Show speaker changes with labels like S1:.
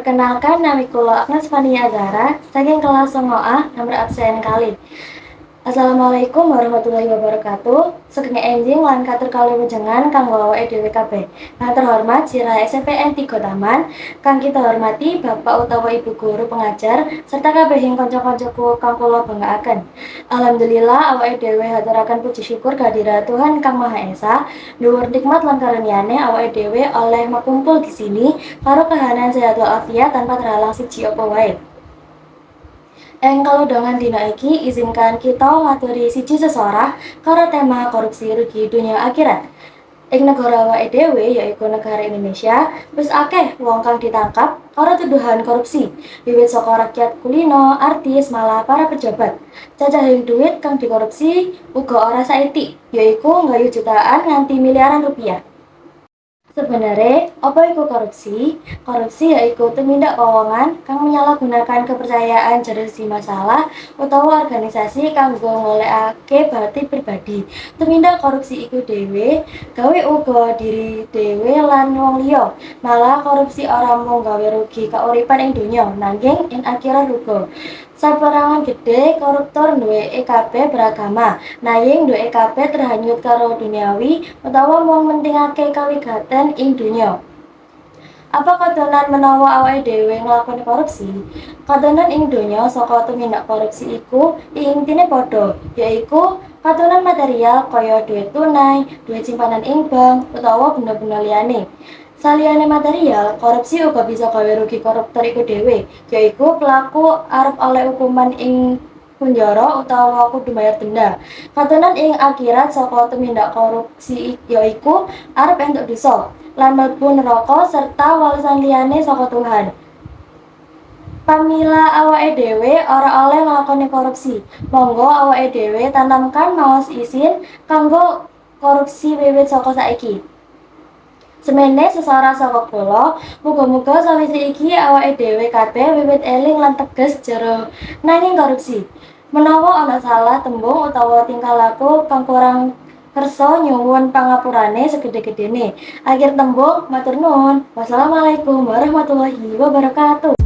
S1: Perkenalkan, nami kula Agnes Fania Azara, saking kelas 9A, nomor absen kali. Assalamualaikum warahmatullahi wabarakatuh. Sugeng enjing lan katur kalih kang awake dhewe kabeh. Kang terhormat Sira SMPN 3 Taman, kang kita hormati Bapak utawa Ibu guru pengajar serta kabehing kanca-kancaku kang kula banggaaken. Alhamdulillah awake dhewe haturaken puji syukur kehadirat Tuhan Kang Maha Esa, dhuwur nikmat lan karuniane awake dhewe oleh makumpul di sini karo kahanan sehat walafiat tanpa terhalang siji apa wae. Kalau dengan dina iki izinkan kita ngaturi siji sesorah karo tema korupsi rugi dunia akhirat. Ing negara awake dhewe yaiku negara Indonesia, wis akeh wong kang ditangkap karo tuduhan korupsi, wiwit saka rakyat kulino, artis, malah para pejabat. Cacahing duit kang dikorupsi uga ora saithik, yaiku nggayu jutaan nganti miliaran rupiah. Sebenarnya, apa itu korupsi? Korupsi yaitu tumindak keuangan kang menyalahgunakan kepercayaan jerusi masalah utawa organisasi kanggo ngolehake bati pribadi. Tumindak korupsi iku dhewe gawe uga diri dhewe lan wong liya. Malah korupsi ora mung gawe rugi kauripan ing donya, nanging ing akhirat uga. Saperangan gede koruptor duwe EKP beragama, nanging duwe EKP terhanyut karo duniawi utawa mung mentingake kawigaten ing donya. Apa katonan menawa awake dhewe nglakoni korupsi? Katonan ing donya saka tumindak korupsi iku intine padha, yaiku katonan material kaya duit tunai, duit simpanan ing bank, utawa benda-benda liyane. Saliyane material, korupsi uga bisa gawe rugi koruptor iku dhewe, yaiku pelaku arep oleh hukuman ing penjara utawa kudu bayar denda. Katonan ing akhirat saka tumindak korupsi yaiku arep entuk dosa lan mlebu neraka serta walesan liyane saka Tuhan. Pamila awake dhewe ora oleh nglakoni korupsi, monggo awake dhewe tanamkan maos isin kanggo korupsi wiwit saka saiki. Semene sesorah saka kula, muga-muga sawise iki awake dhewe kabeh wiwit eling lan teges jero nanging korupsi. Menawa ana salah tembung utawa tingkah laku kang kurang kersa nyuwun pangapurane segede-gedene. Akhir tembung, matur nuwun. Wassalamualaikum warahmatullahi wabarakatuh.